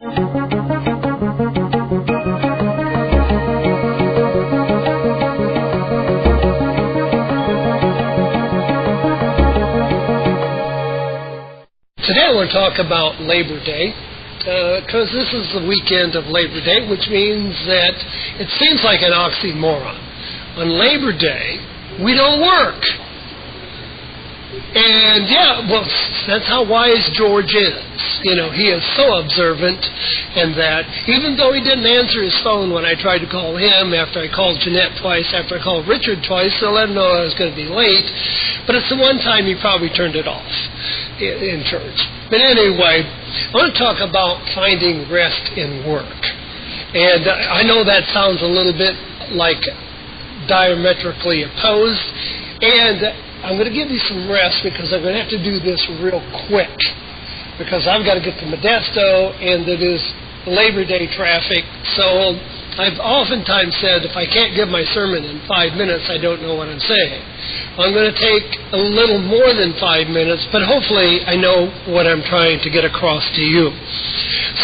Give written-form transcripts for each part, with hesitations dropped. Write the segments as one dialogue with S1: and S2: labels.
S1: Today I want to talk about Labor Day, because this is the weekend of Labor Day, which means that it seems like an oxymoron. On Labor Day, we don't work. And that's how wise George is. You know, he is so observant, and that even though he didn't answer his phone when I tried to call him, after I called Jeanette twice, after I called Richard twice to let him know I was going to be late, but it's the one time he probably turned it off in church. But anyway, I want to talk about finding rest in work. And I know that sounds a little bit like diametrically opposed, and I'm going to give you some rest because I'm going to have to do this real quick, because I've got to get to Modesto, and it is Labor Day traffic. So I've oftentimes said if I can't give my sermon in 5 minutes, I don't know what I'm saying. I'm going to take a little more than 5 minutes, but hopefully I know what I'm trying to get across to you.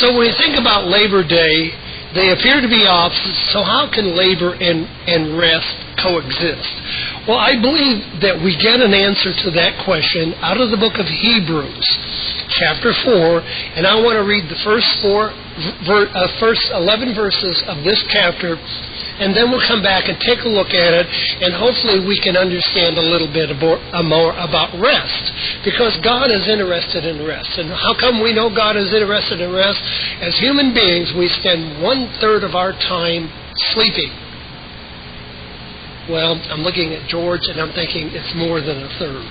S1: So when you think about Labor Day, they appear to be opposites, so how can labor and rest coexist? Well, I believe that we get an answer to that question out of the book of Hebrews, chapter 4, and I want to read the first 11 verses of this chapter, and then we'll come back and take a look at it, and hopefully we can understand a little bit more about rest, because God is interested in rest. And how come we know God is interested in rest? As human beings, we spend 1/3 of our time sleeping. Well, I'm looking at George, and I'm thinking it's more than 1/3.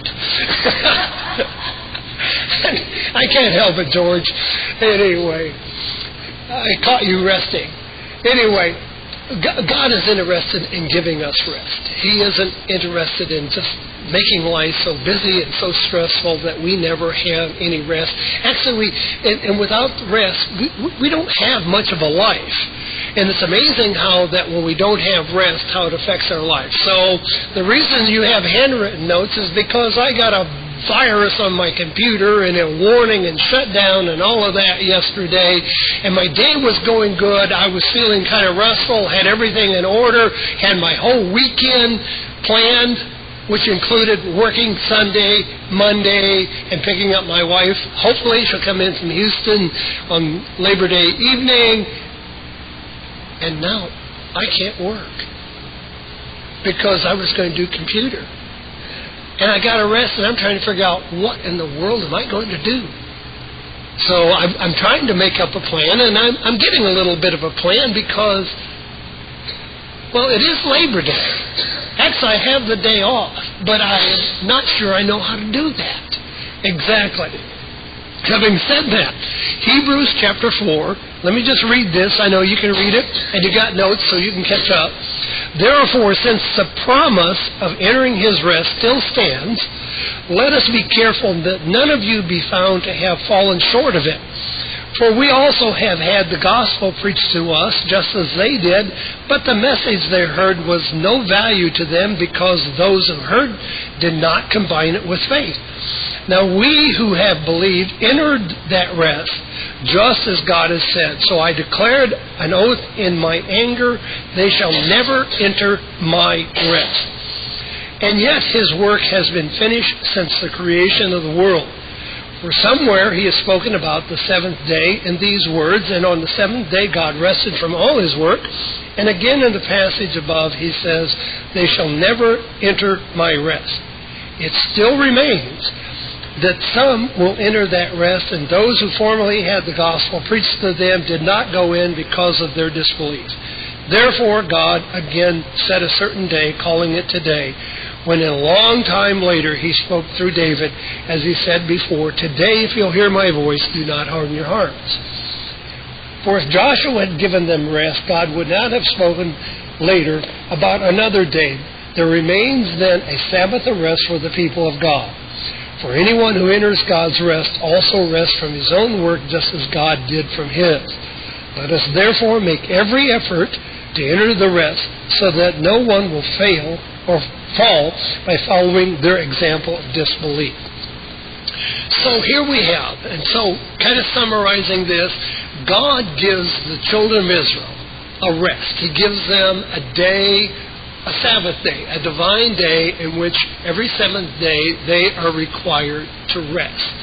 S1: I can't help it, George. Anyway, I caught you resting. Anyway, God is interested in giving us rest. He isn't interested in just making life so busy and so stressful that we never have any rest. Actually, and without rest, we don't have much of a life. And it's amazing how that when we don't have rest, how it affects our life. So the reason you have handwritten notes is because I got a virus on my computer and a warning and shutdown and all of that yesterday, and my day was going good. I was feeling kind of restful, had everything in order, had my whole weekend planned, which included working Sunday, Monday, and picking up my wife. Hopefully she'll come in from Houston on Labor Day evening. And now I can't work because I was going to do computer. And I got to rest, and I'm trying to figure out what in the world am I going to do. So I'm trying to make up a plan, and I'm getting a little bit of a plan because, well, it is Labor Day. Actually, I have the day off, but I'm not sure I know how to do that exactly. Having said that, Hebrews chapter 4, let me just read this. I know you can read it, and you got notes so you can catch up. Therefore, since the promise of entering his rest still stands, let us be careful that none of you be found to have fallen short of it. For we also have had the gospel preached to us, just as they did, but the message they heard was no value to them because those who heard did not combine it with faith. Now we who have believed entered that rest, just as God has said. So I declared an oath in my anger, they shall never enter my rest. And yet his work has been finished since the creation of the world. For somewhere he has spoken about the seventh day in these words, and on the seventh day God rested from all his work. And again in the passage above he says, they shall never enter my rest. It still remains that some will enter that rest, and those who formerly had the gospel preached to them did not go in because of their disbelief. Therefore God again set a certain day, calling it today, when a long time later he spoke through David, as he said before, today if you'll hear my voice, do not harden your hearts. For if Joshua had given them rest, God would not have spoken later about another day. There remains then a Sabbath of rest for the people of God. For anyone who enters God's rest also rests from his own work, just as God did from his. Let us therefore make every effort to enter the rest, so that no one will fail or fall by following their example of disbelief. So here we have, and so kind of summarizing this, God gives the children of Israel a rest. He gives them a day, a Sabbath day, a divine day in which every seventh day they are required to rest.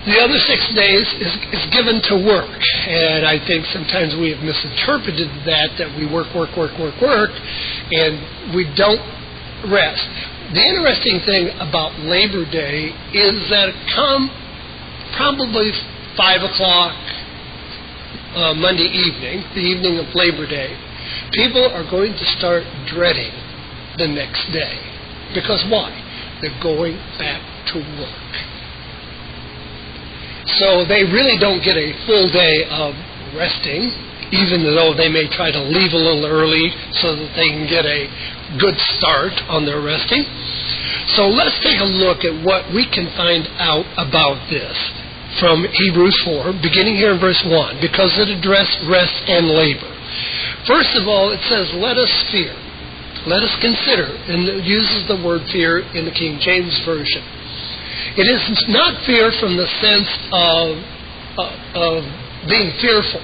S1: The other 6 days is given to work, and I think sometimes we have misinterpreted that we work, and we don't rest. The interesting thing about Labor Day is that come probably 5 o'clock Monday evening, the evening of Labor Day, people are going to start dreading the next day. Because why? They're going back to work. So they really don't get a full day of resting, even though they may try to leave a little early so that they can get a good start on their resting. So let's take a look at what we can find out about this from Hebrews 4, beginning here in verse 1, because it addressed rest and labor. First of all, it says, let us fear. Let us consider, and it uses the word fear in the King James Version. It is not fear from the sense of being fearful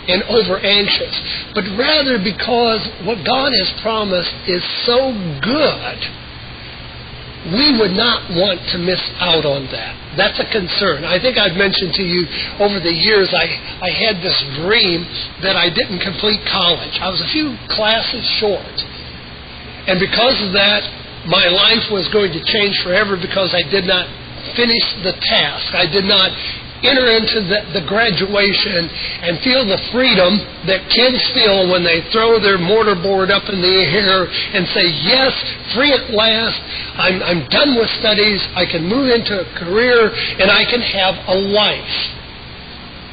S1: and over-anxious, but rather because what God has promised is so good, we would not want to miss out on that. That's a concern. I think I've mentioned to you over the years I had this dream that I didn't complete college. I was a few classes short. And because of that, my life was going to change forever because I did not finish the task. I did not enter into the graduation and feel the freedom that kids feel when they throw their mortarboard up in the air and say, yes, free at last, I'm done with studies, I can move into a career, and I can have a life.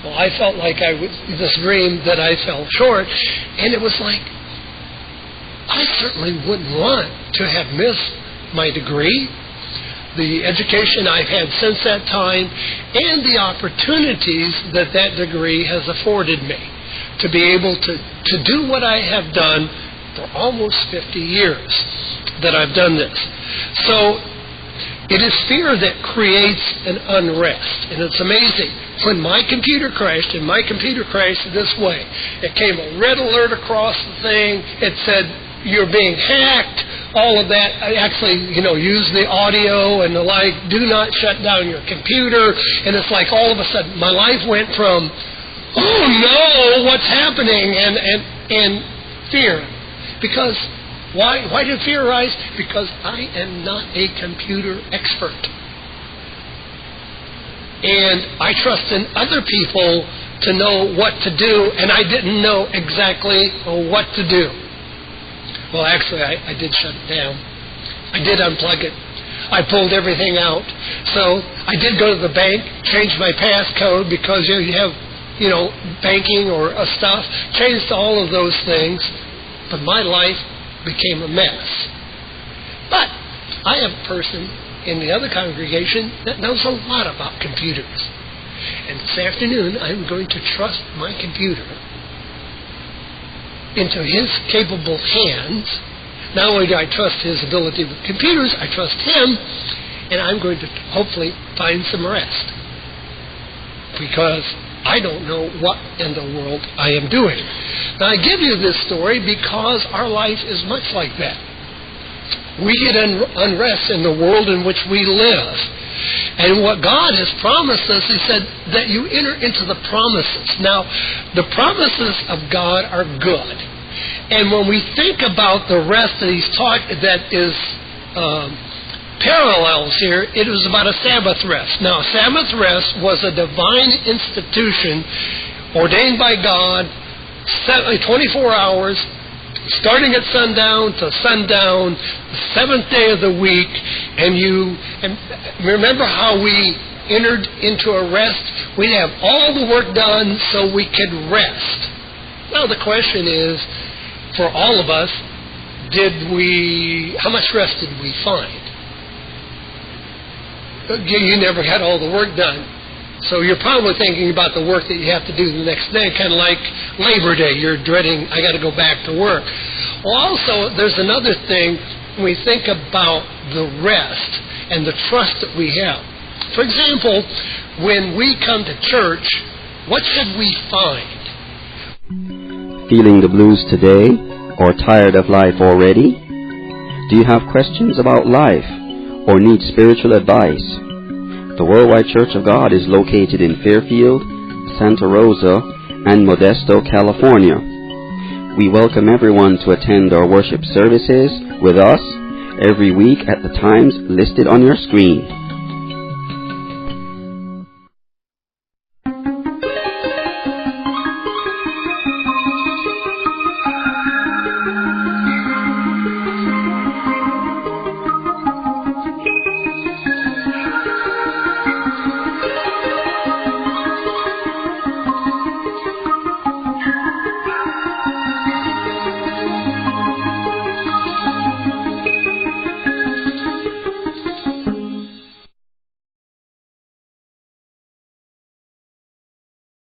S1: Well, I felt like this dream that I fell short, and it was like, I certainly wouldn't want to have missed my degree, the education I've had since that time, and the opportunities that degree has afforded me to be able to do what I have done for almost 50 years that I've done this. So it is fear that creates an unrest. And it's amazing. When my computer crashed, and my computer crashed this way, it came a red alert across the thing. It said, you're being hacked. All of that, I actually, use the audio and the like, do not shut down your computer. And it's like all of a sudden my life went from, oh no, what's happening? And fear. Because, why did fear arise? Because I am not a computer expert. And I trust in other people to know what to do, and I didn't know exactly what to do. Well, actually, I did shut it down. I did unplug it. I pulled everything out. So I did go to the bank, change my passcode because you have, banking or stuff. Changed all of those things. But my life became a mess. But I have a person in the other congregation that knows a lot about computers. And this afternoon, I'm going to trust my computer into his capable hands. Not only do I trust his ability with computers, I trust him, and I'm going to hopefully find some rest. Because I don't know what in the world I am doing. Now I give you this story because our life is much like that. We get unrest in the world in which we live. And what God has promised us, He said that you enter into the promises. Now, the promises of God are good. And when we think about the rest that He's taught, that is parallels here, it was about a Sabbath rest. Now, Sabbath rest was a divine institution ordained by God, 24 hours, starting at sundown to sundown, the seventh day of the week, and remember how we entered into a rest? We'd have all the work done so we could rest. Now the question is, for all of us, how much rest did we find? You never had all the work done. So you're probably thinking about the work that you have to do the next day, kind of like Labor Day. You're dreading, I got to go back to work. Well, also, there's another thing when we think about the rest and the trust that we have. For example, when we come to church, What should we find?
S2: Feeling the blues today, or tired of life already? Do you have questions about life, or need spiritual advice? The Worldwide Church of God is located in Fairfield, Santa Rosa, and Modesto, California. We welcome everyone to attend our worship services with us every week at the times listed on your screen.